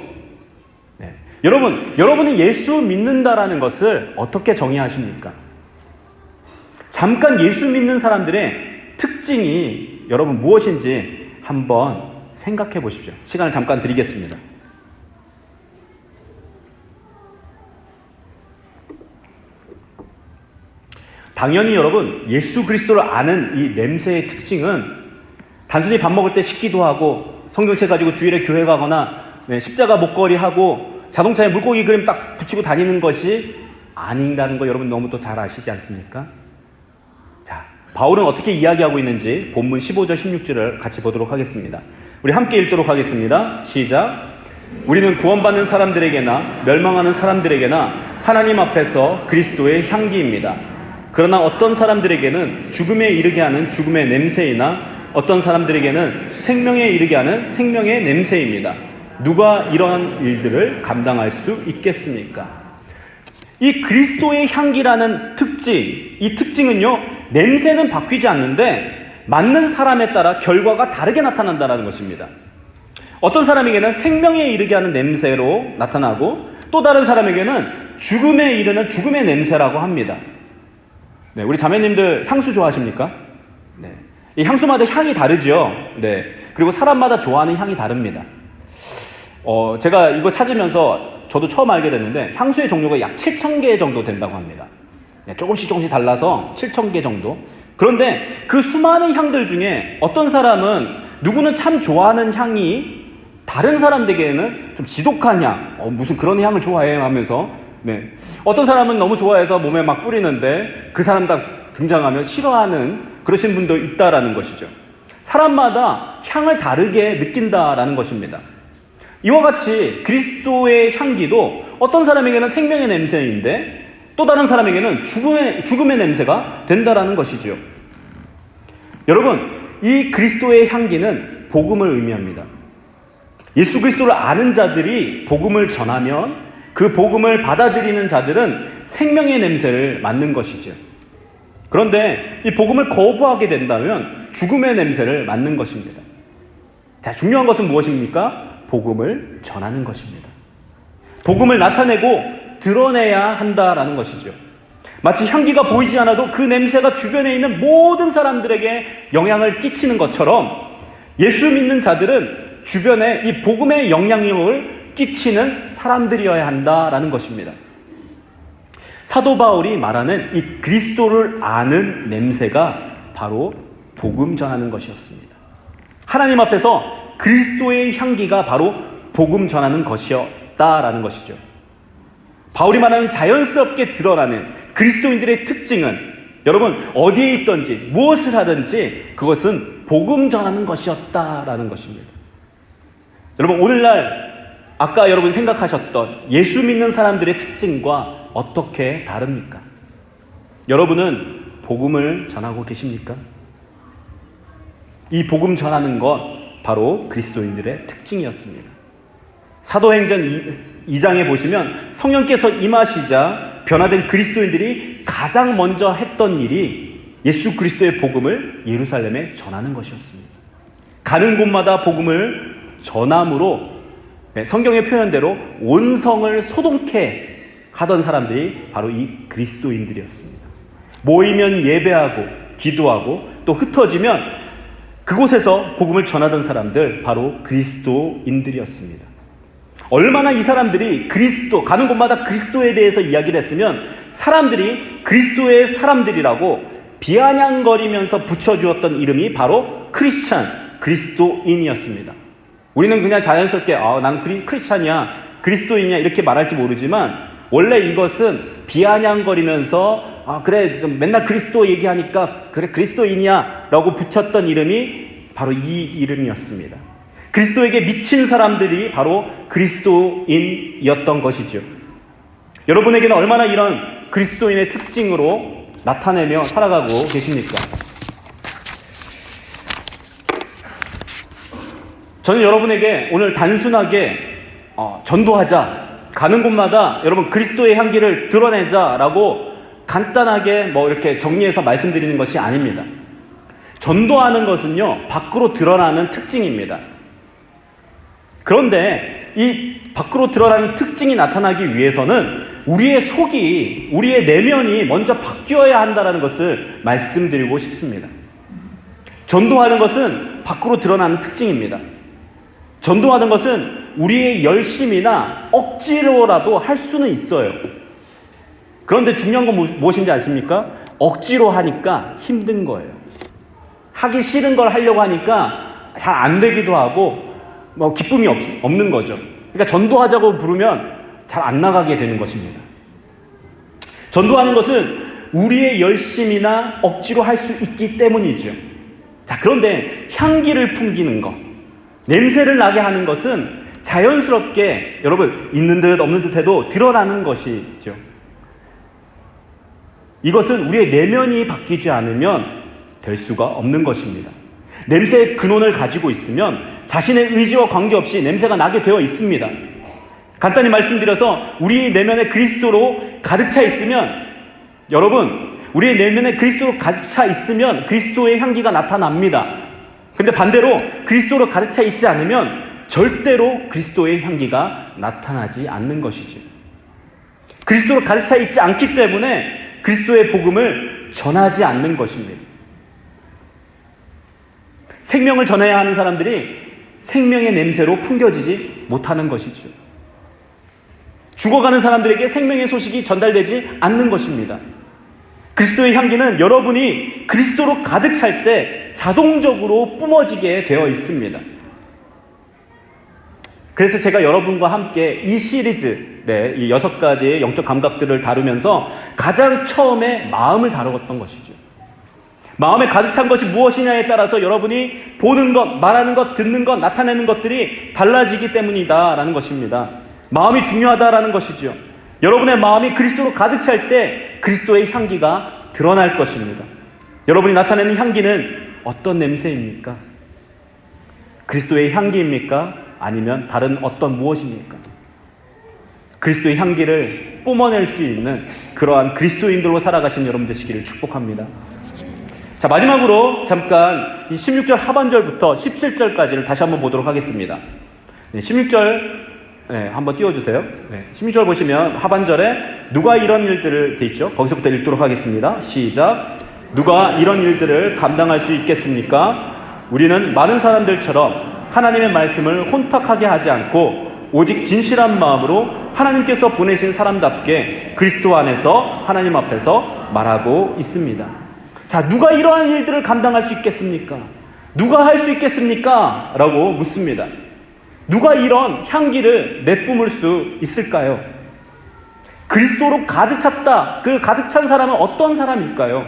네. 여러분이 예수 믿는다라는 것을 어떻게 정의하십니까? 잠깐 예수 믿는 사람들의 특징이 여러분 무엇인지 한번 생각해 보십시오. 시간을 잠깐 드리겠습니다. 당연히 여러분, 예수 그리스도를 아는 이 냄새의 특징은 단순히 밥 먹을 때 씻기도 하고 성경책 가지고 주일에 교회 가거나 십자가 목걸이 하고 자동차에 물고기 그림 딱 붙이고 다니는 것이 아니라는 거 여러분 너무 또 잘 아시지 않습니까? 자, 바울은 어떻게 이야기하고 있는지 본문 15절 16절을 같이 보도록 하겠습니다. 우리 함께 읽도록 하겠습니다. 시작. 우리는 구원받는 사람들에게나 멸망하는 사람들에게나 하나님 앞에서 그리스도의 향기입니다. 그러나 어떤 사람들에게는 죽음에 이르게 하는 죽음의 냄새이나 어떤 사람들에게는 생명에 이르게 하는 생명의 냄새입니다. 누가 이러한 일들을 감당할 수 있겠습니까? 이 그리스도의 향기라는 특징, 이 특징은요, 냄새는 바뀌지 않는데 맞는 사람에 따라 결과가 다르게 나타난다는 것입니다. 어떤 사람에게는 생명에 이르게 하는 냄새로 나타나고 또 다른 사람에게는 죽음에 이르는 죽음의 냄새라고 합니다. 네, 우리 자매님들 향수 좋아하십니까? 네. 이 향수마다 향이 다르죠? 네. 그리고 사람마다 좋아하는 향이 다릅니다. 제가 이거 찾으면서 저도 처음 알게 됐는데 향수의 종류가 약 7,000개 정도 된다고 합니다. 네, 조금씩 달라서 7,000개 정도. 그런데 그 수많은 향들 중에 어떤 사람은 누구는 참 좋아하는 향이 다른 사람들에게는 좀 지독한 향, 무슨 그런 향을 좋아해 하면서 네. 어떤 사람은 너무 좋아해서 몸에 막 뿌리는데 그 사람 딱 등장하면 싫어하는 그러신 분도 있다라는 것이죠. 사람마다 향을 다르게 느낀다라는 것입니다. 이와 같이 그리스도의 향기도 어떤 사람에게는 생명의 냄새인데 또 다른 사람에게는 죽음의 냄새가 된다라는 것이죠. 여러분, 이 그리스도의 향기는 복음을 의미합니다. 예수 그리스도를 아는 자들이 복음을 전하면 그 복음을 받아들이는 자들은 생명의 냄새를 맡는 것이죠. 그런데 이 복음을 거부하게 된다면 죽음의 냄새를 맡는 것입니다. 자, 중요한 것은 무엇입니까? 복음을 전하는 것입니다. 복음을 나타내고 드러내야 한다라는 것이죠. 마치 향기가 보이지 않아도 그 냄새가 주변에 있는 모든 사람들에게 영향을 끼치는 것처럼 예수 믿는 자들은 주변에 이 복음의 영향력을 끼치는 사람들이어야 한다라는 것입니다. 사도 바울이 말하는 이 그리스도를 아는 냄새가 바로 복음 전하는 것이었습니다. 하나님 앞에서 그리스도의 향기가 바로 복음 전하는 것이었다라는 것이죠. 바울이 말하는 자연스럽게 드러나는 그리스도인들의 특징은 여러분 어디에 있든지 무엇을 하든지 그것은 복음 전하는 것이었다라는 것입니다. 여러분 오늘날 아까 여러분 생각하셨던 예수 믿는 사람들의 특징과 어떻게 다릅니까? 여러분은 복음을 전하고 계십니까? 이 복음 전하는 것 바로 그리스도인들의 특징이었습니다. 사도행전 2장에 보시면 성령께서 임하시자 변화된 그리스도인들이 가장 먼저 했던 일이 예수 그리스도의 복음을 예루살렘에 전하는 것이었습니다. 가는 곳마다 복음을 전함으로 성경의 표현대로 온 성을 소동케 하던 사람들이 바로 이 그리스도인들이었습니다. 모이면 예배하고 기도하고 또 흩어지면 그곳에서 복음을 전하던 사람들 바로 그리스도인들이었습니다. 얼마나 이 사람들이 그리스도 가는 곳마다 그리스도에 대해서 이야기를 했으면 사람들이 그리스도의 사람들이라고 비아냥거리면서 붙여주었던 이름이 바로 크리스찬, 그리스도인이었습니다. 우리는 그냥 자연스럽게 나는 크리스찬이야, 그리스도인이야 이렇게 말할지 모르지만 원래 이것은 비아냥거리면서 그래 좀 맨날 그리스도 얘기하니까 그래 그리스도인이야 라고 붙였던 이름이 바로 이 이름이었습니다. 그리스도에게 미친 사람들이 바로 그리스도인이었던 것이죠. 여러분에게는 얼마나 이런 그리스도인의 특징으로 나타내며 살아가고 계십니까? 저는 여러분에게 오늘 단순하게 전도하자, 가는 곳마다 여러분 그리스도의 향기를 드러내자라고 간단하게 이렇게 정리해서 말씀드리는 것이 아닙니다. 전도하는 것은요, 밖으로 드러나는 특징입니다. 그런데 이 밖으로 드러나는 특징이 나타나기 위해서는 우리의 속이, 우리의 내면이 먼저 바뀌어야 한다는 것을 말씀드리고 싶습니다. 전도하는 것은 밖으로 드러나는 특징입니다. 전도하는 것은 우리의 열심이나 억지로라도 할 수는 있어요. 그런데 중요한 건 무엇인지 아십니까? 억지로 하니까 힘든 거예요. 하기 싫은 걸 하려고 하니까 잘 안 되기도 하고 기쁨이 없는 거죠. 그러니까 전도하자고 부르면 잘 안 나가게 되는 것입니다. 전도하는 것은 우리의 열심이나 억지로 할 수 있기 때문이죠. 자, 그런데 향기를 풍기는 것, 냄새를 나게 하는 것은 자연스럽게 여러분 있는 듯 없는 듯 해도 드러나는 것이죠. 이것은 우리의 내면이 바뀌지 않으면 될 수가 없는 것입니다. 냄새의 근원을 가지고 있으면 자신의 의지와 관계없이 냄새가 나게 되어 있습니다. 간단히 말씀드려서 우리 내면에 그리스도로 가득 차 있으면 여러분 우리의 내면에 그리스도로 가득 차 있으면 그리스도의 향기가 나타납니다. 근데 반대로 그리스도로 가득 차 있지 않으면 절대로 그리스도의 향기가 나타나지 않는 것이죠. 그리스도로 가득 차 있지 않기 때문에 그리스도의 복음을 전하지 않는 것입니다. 생명을 전해야 하는 사람들이 생명의 냄새로 풍겨지지 못하는 것이죠. 죽어가는 사람들에게 생명의 소식이 전달되지 않는 것입니다. 그리스도의 향기는 여러분이 그리스도로 가득 찰 때 자동적으로 뿜어지게 되어 있습니다. 그래서 제가 여러분과 함께 이 시리즈, 이 6가지의 영적 감각들을 다루면서 가장 처음에 마음을 다루었던 것이죠. 마음에 가득 찬 것이 무엇이냐에 따라서 여러분이 보는 것, 말하는 것, 듣는 것, 나타내는 것들이 달라지기 때문이다라는 것입니다. 마음이 중요하다라는 것이죠. 여러분의 마음이 그리스도로 가득 찰 때 그리스도의 향기가 드러날 것입니다. 여러분이 나타내는 향기는 어떤 냄새입니까? 그리스도의 향기입니까? 아니면 다른 어떤 무엇입니까? 그리스도의 향기를 뿜어낼 수 있는 그러한 그리스도인들로 살아가신 여러분 되시기를 축복합니다. 자, 마지막으로 잠깐 이 16절 하반절부터 17절까지를 다시 한번 보도록 하겠습니다. 16절 한번 띄워주세요. 16절 보시면 하반절에 누가 이런 일들을 돼 있죠. 거기서부터 읽도록 하겠습니다. 시작. 누가 이런 일들을 감당할 수 있겠습니까? 우리는 많은 사람들처럼 하나님의 말씀을 혼탁하게 하지 않고 오직 진실한 마음으로 하나님께서 보내신 사람답게 그리스도 안에서 하나님 앞에서 말하고 있습니다. 자, 누가 이러한 일들을 감당할 수 있겠습니까? 누가 할 수 있겠습니까? 라고 묻습니다. 누가 이런 향기를 내뿜을 수 있을까요? 그리스도로 가득 찼다. 그 가득 찬 사람은 어떤 사람일까요?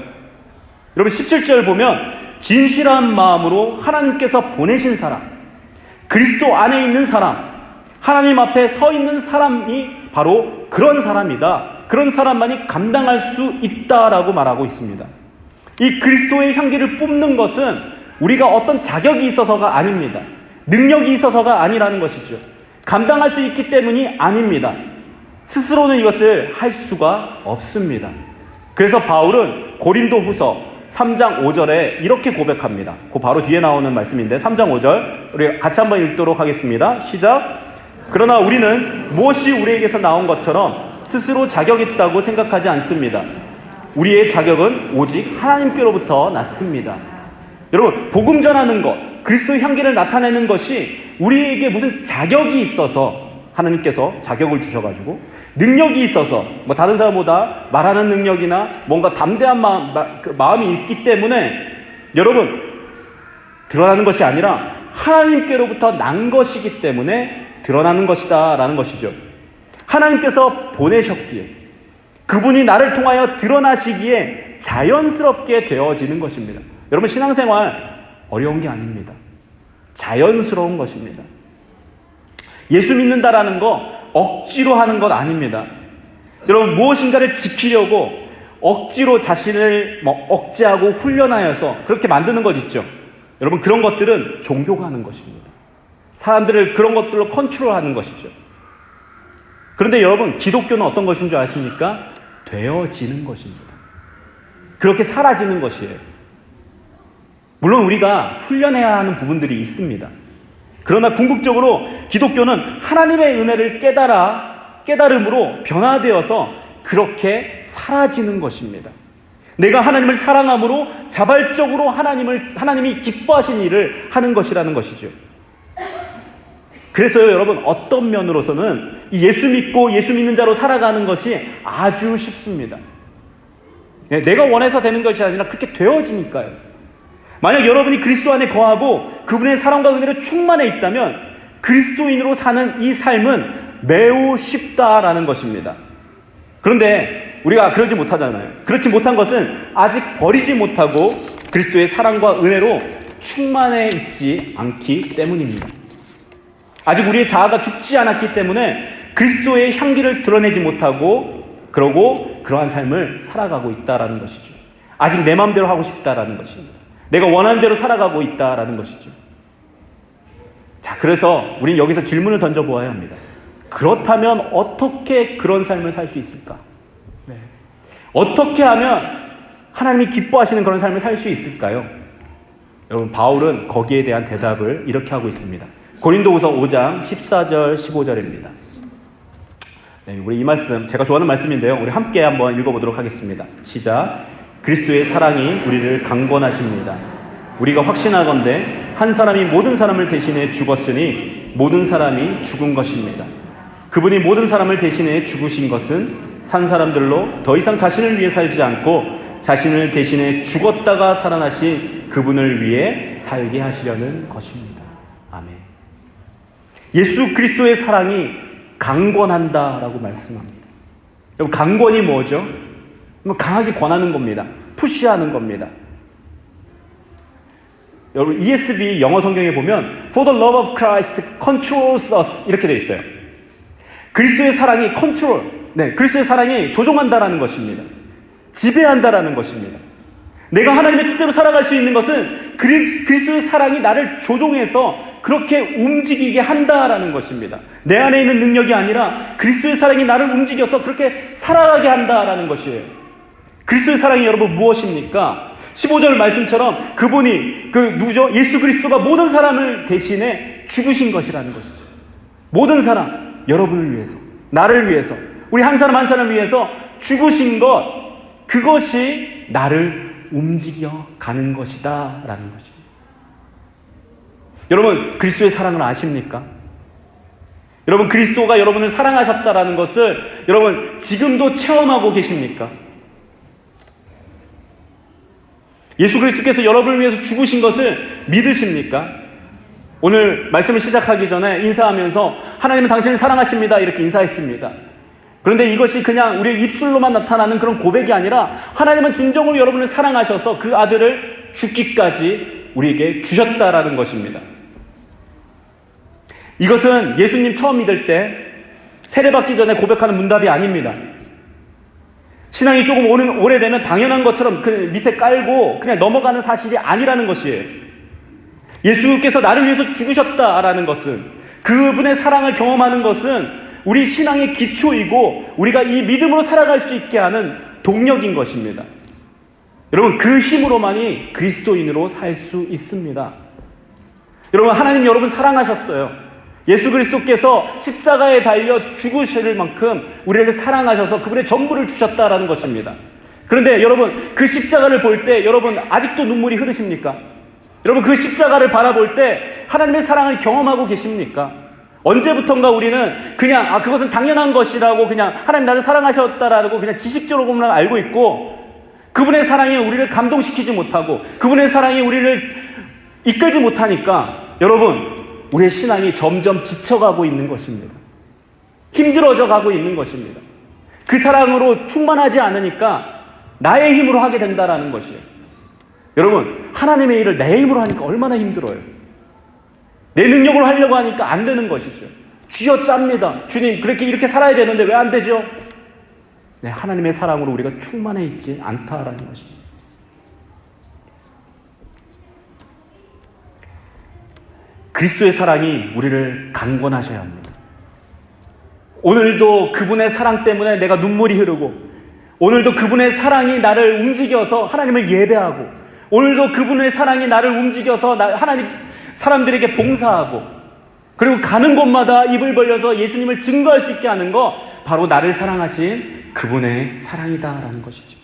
여러분 17절 보면 진실한 마음으로 하나님께서 보내신 사람, 그리스도 안에 있는 사람, 하나님 앞에 서 있는 사람이 바로 그런 사람이다. 그런 사람만이 감당할 수 있다라고 말하고 있습니다. 이 그리스도의 향기를 뿜는 것은 우리가 어떤 자격이 있어서가 아닙니다. 능력이 있어서가 아니라는 것이죠. 감당할 수 있기 때문이 아닙니다. 스스로는 이것을 할 수가 없습니다. 그래서 바울은 고린도후서 3장 5절에 이렇게 고백합니다. 그 바로 뒤에 나오는 말씀인데 3장 5절 우리 같이 한번 읽도록 하겠습니다. 시작. 그러나 우리는 무엇이 우리에게서 나온 것처럼 스스로 자격 있다고 생각하지 않습니다. 우리의 자격은 오직 하나님께로부터 났습니다. 여러분, 복음 전하는 것, 그리스도의 향기를 나타내는 것이 우리에게 무슨 자격이 있어서 하나님께서 자격을 주셔가지고 능력이 있어서 뭐 다른 사람보다 말하는 능력이나 뭔가 담대한 마음이 있기 때문에 여러분 드러나는 것이 아니라 하나님께로부터 난 것이기 때문에 드러나는 것이다 라는 것이죠. 하나님께서 보내셨기에 그분이 나를 통하여 드러나시기에 자연스럽게 되어지는 것입니다. 여러분 신앙생활 어려운 게 아닙니다. 자연스러운 것입니다. 예수 믿는다라는 거 억지로 하는 것 아닙니다. 여러분 무엇인가를 지키려고 억지로 자신을 억제하고 훈련하여서 그렇게 만드는 것 있죠. 여러분 그런 것들은 종교가 하는 것입니다. 사람들을 그런 것들로 컨트롤하는 것이죠. 그런데 여러분 기독교는 어떤 것인 줄 아십니까? 되어지는 것입니다. 그렇게 사라지는 것이에요. 물론 우리가 훈련해야 하는 부분들이 있습니다. 그러나 궁극적으로 기독교는 하나님의 은혜를 깨달음으로 변화되어서 그렇게 사라지는 것입니다. 내가 하나님을 사랑함으로 자발적으로 하나님이 기뻐하신 일을 하는 것이라는 것이죠. 그래서요, 여러분, 어떤 면으로서는 예수 믿고 예수 믿는 자로 살아가는 것이 아주 쉽습니다. 내가 원해서 되는 것이 아니라 그렇게 되어지니까요. 만약 여러분이 그리스도 안에 거하고 그분의 사랑과 은혜로 충만해 있다면 그리스도인으로 사는 이 삶은 매우 쉽다라는 것입니다. 그런데 우리가 그러지 못하잖아요. 그렇지 못한 것은 아직 버리지 못하고 그리스도의 사랑과 은혜로 충만해 있지 않기 때문입니다. 아직 우리의 자아가 죽지 않았기 때문에 그리스도의 향기를 드러내지 못하고 그러고 그러한 삶을 살아가고 있다라는 것이죠. 아직 내 마음대로 하고 싶다라는 것입니다. 내가 원하는 대로 살아가고 있다라는 것이죠. 자, 그래서 우리는 여기서 질문을 던져보아야 합니다. 그렇다면 어떻게 그런 삶을 살 수 있을까? 어떻게 하면 하나님이 기뻐하시는 그런 삶을 살 수 있을까요? 여러분, 바울은 거기에 대한 대답을 이렇게 하고 있습니다. 고린도후서 5장 14절 15절입니다. 우리 이 말씀 제가 좋아하는 말씀인데요. 우리 함께 한번 읽어보도록 하겠습니다. 시작. 그리스도의 사랑이 우리를 강권하십니다. 우리가 확신하건대 한 사람이 모든 사람을 대신해 죽었으니 모든 사람이 죽은 것입니다. 그분이 모든 사람을 대신해 죽으신 것은 산 사람들로 더 이상 자신을 위해 살지 않고 자신을 대신해 죽었다가 살아나신 그분을 위해 살게 하시려는 것입니다. 아멘. 예수 그리스도의 사랑이 강권한다라고 말씀합니다. 여러분, 강권이 뭐죠? 강하게 권하는 겁니다. 푸시하는 겁니다. 여러분, ESV 영어 성경에 보면 For the love of Christ controls us 이렇게 되어 있어요. 그리스도의 사랑이 컨트롤, 그리스도의 사랑이 조종한다라는 것입니다. 지배한다라는 것입니다. 내가 하나님의 뜻대로 살아갈 수 있는 것은 그리스도의 사랑이 나를 조종해서 그렇게 움직이게 한다라는 것입니다. 내 안에 있는 능력이 아니라 그리스도의 사랑이 나를 움직여서 그렇게 살아가게 한다라는 것이에요. 그리스도의 사랑이 여러분 무엇입니까? 15절 말씀처럼 그분이 누구죠? 예수 그리스도가 모든 사람을 대신해 죽으신 것이라는 것이죠. 모든 사람, 여러분을 위해서, 나를 위해서, 우리 한 사람 한 사람을 위해서 죽으신 것, 그것이 나를 움직여 가는 것이다 라는 것입니다. 여러분, 그리스도의 사랑을 아십니까? 여러분, 그리스도가 여러분을 사랑하셨다라는 것을 여러분 지금도 체험하고 계십니까? 예수 그리스도께서 여러분을 위해서 죽으신 것을 믿으십니까? 오늘 말씀을 시작하기 전에 인사하면서 하나님은 당신을 사랑하십니다 이렇게 인사했습니다. 그런데 이것이 그냥 우리의 입술로만 나타나는 그런 고백이 아니라 하나님은 진정으로 여러분을 사랑하셔서 그 아들을 죽기까지 우리에게 주셨다라는 것입니다. 이것은 예수님 처음 믿을 때 세례받기 전에 고백하는 문답이 아닙니다. 신앙이 조금 오래되면 당연한 것처럼 그 밑에 깔고 그냥 넘어가는 사실이 아니라는 것이에요. 예수께서 나를 위해서 죽으셨다라는 것은, 그분의 사랑을 경험하는 것은 우리 신앙의 기초이고 우리가 이 믿음으로 살아갈 수 있게 하는 동력인 것입니다. 여러분, 그 힘으로만이 그리스도인으로 살 수 있습니다. 여러분, 하나님 여러분 사랑하셨어요. 예수 그리스도께서 십자가에 달려 죽으실 만큼 우리를 사랑하셔서 그분의 전부를 주셨다라는 것입니다. 그런데 여러분, 그 십자가를 볼 때 여러분 아직도 눈물이 흐르십니까? 여러분, 그 십자가를 바라볼 때 하나님의 사랑을 경험하고 계십니까? 언제부턴가 우리는 그냥 그것은 당연한 것이라고 그냥 하나님 나를 사랑하셨다라고 그냥 지식적으로만 알고 있고, 그분의 사랑이 우리를 감동시키지 못하고 그분의 사랑이 우리를 이끌지 못하니까 여러분, 우리의 신앙이 점점 지쳐가고 있는 것입니다. 힘들어져 가고 있는 것입니다. 그 사랑으로 충만하지 않으니까 나의 힘으로 하게 된다라는 것이에요. 여러분, 하나님의 일을 내 힘으로 하니까 얼마나 힘들어요. 내 능력으로 하려고 하니까 안 되는 것이죠. 쥐어짭니다. 주님, 그렇게 이렇게 살아야 되는데 왜 안 되죠? 네, 하나님의 사랑으로 우리가 충만해 있지 않다라는 것입니다. 그리스도의 사랑이 우리를 강권하셔야 합니다. 오늘도 그분의 사랑 때문에 내가 눈물이 흐르고, 오늘도 그분의 사랑이 나를 움직여서 하나님을 예배하고, 오늘도 그분의 사랑이 나를 움직여서 하나님 사람들에게 봉사하고, 그리고 가는 곳마다 입을 벌려서 예수님을 증거할 수 있게 하는 거, 바로 나를 사랑하신 그분의 사랑이다라는 것이죠.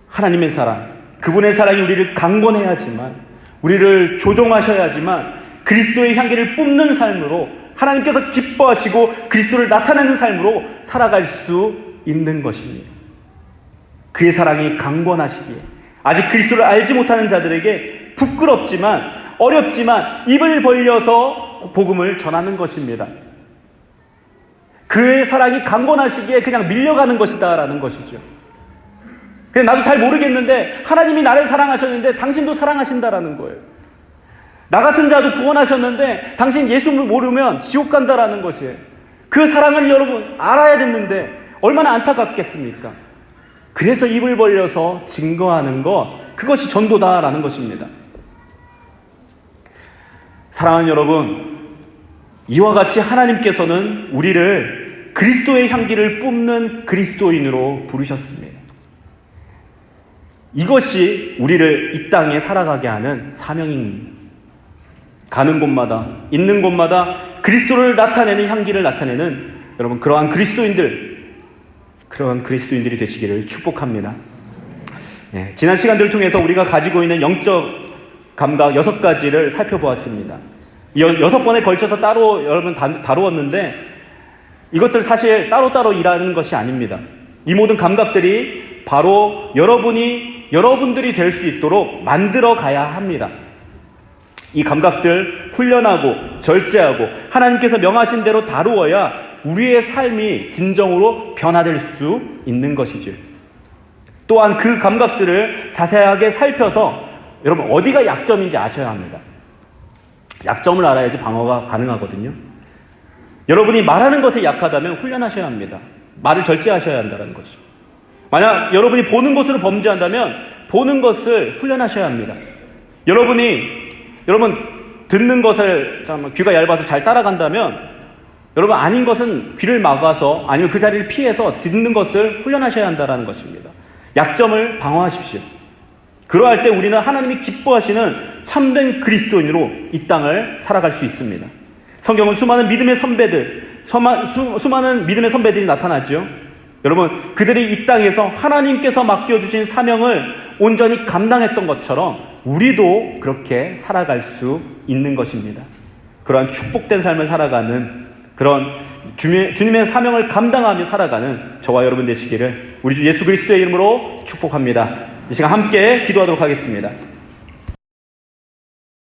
하나님의 사랑, 그분의 사랑이 우리를 강권해야지만, 우리를 조종하셔야지만 그리스도의 향기를 뿜는 삶으로, 하나님께서 기뻐하시고 그리스도를 나타내는 삶으로 살아갈 수 있는 것입니다. 그의 사랑이 강권하시기에 아직 그리스도를 알지 못하는 자들에게 부끄럽지만 어렵지만 입을 벌려서 복음을 전하는 것입니다. 그의 사랑이 강권하시기에 그냥 밀려가는 것이다라는 것이죠. 그냥 나도 잘 모르겠는데 하나님이 나를 사랑하셨는데 당신도 사랑하신다라는 거예요. 나 같은 자도 구원하셨는데 당신 예수를 모르면 지옥 간다라는 것이에요. 그 사랑을 여러분 알아야 됐는데 얼마나 안타깝겠습니까? 그래서 입을 벌려서 증거하는 것, 그것이 전도다라는 것입니다. 사랑하는 여러분, 이와 같이 하나님께서는 우리를 그리스도의 향기를 뿜는 그리스도인으로 부르셨습니다. 이것이 우리를 이 땅에 살아가게 하는 사명입니다. 가는 곳마다, 있는 곳마다 그리스도를 나타내는 향기를 나타내는 여러분, 그러한 그리스도인들이 되시기를 축복합니다. 지난 시간들을 통해서 우리가 가지고 있는 영적 감각 6가지를 살펴보았습니다. 6번에 걸쳐서 따로 여러분 다루었는데, 이것들 사실 따로따로 일하는 것이 아닙니다. 이 모든 감각들이 바로 여러분들이 될 수 있도록 만들어 가야 합니다. 이 감각들 훈련하고 절제하고 하나님께서 명하신 대로 다루어야 우리의 삶이 진정으로 변화될 수 있는 것이죠. 또한 그 감각들을 자세하게 살펴서 여러분 어디가 약점인지 아셔야 합니다. 약점을 알아야지 방어가 가능하거든요. 여러분이 말하는 것에 약하다면 훈련하셔야 합니다. 말을 절제하셔야 한다는 것이죠. 만약 여러분이 보는 것으로 범죄한다면 보는 것을 훈련하셔야 합니다. 여러분 듣는 것을 귀가 얇아서 잘 따라간다면 여러분 아닌 것은 귀를 막아서 아니면 그 자리를 피해서 듣는 것을 훈련하셔야 한다는 것입니다. 약점을 방어하십시오. 그러할 때 우리는 하나님이 기뻐하시는 참된 그리스도인으로 이 땅을 살아갈 수 있습니다. 성경은 수많은 믿음의 선배들이 나타났죠. 여러분 그들이 이 땅에서 하나님께서 맡겨주신 사명을 온전히 감당했던 것처럼 우리도 그렇게 살아갈 수 있는 것입니다. 그러한 축복된 삶을 살아가는 그런 주님의 사명을 감당하며 살아가는 저와 여러분 되시기를 우리 주 예수 그리스도의 이름으로 축복합니다. 이 시간 함께 기도하도록 하겠습니다.